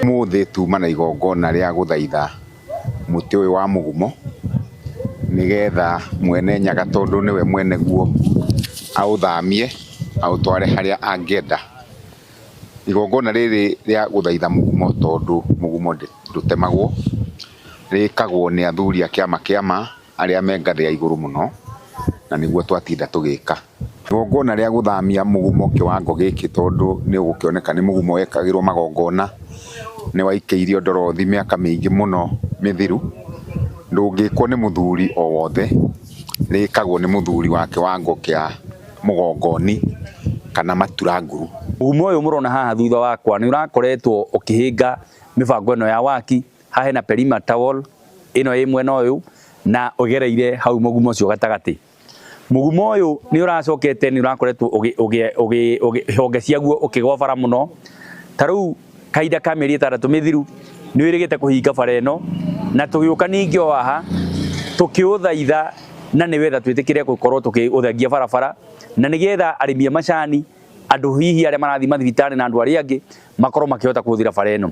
Muthi tuma na igongona ria guthaitha muti uyu wa mugumo nigetha mwene nyaga tondu niwe mwene guo authamie autware haria angienda. Igongona riri ria guthaitha mugumo tondu mugumo ndutemagwo rikagwo ni athuri a kiama aria me ngathi ya iguru muno na niguo twatinda tugika. Igongona ria guthamia mugumo kiwango giki tondu ni ugukioneka ni mugumo wekagirwo magongona ni waikeirio ndorothi miaka mingi muno mithiru, ndungikwo ni muthuri o wothe, rikagwo ni muthuri wa kiwango kia mugongoni kana matura nguru. Mugumo uyu murona haha thutha wakwa ni urakoretwo ukihinga mibango ino ya waki hahe na perimeter wall ino ĩ mwena uyu na ugereire hau mugumo ucio gatagati. Mugumo uyu ni uracokete ni urakoretwo honge ciaguo ukigobara muno. Tariu kaida ka mieri 6 mithiru ni wirigite kuhinga bara ino na tugiuka ningi o haha tukiuthaitha na ni wetha twitikire gukorwo tukiuthengia barabara na nigetha arimi a macani andu hihi aria marathi mathibitari na andu aria angi makorwo makihota kuthira bara ino.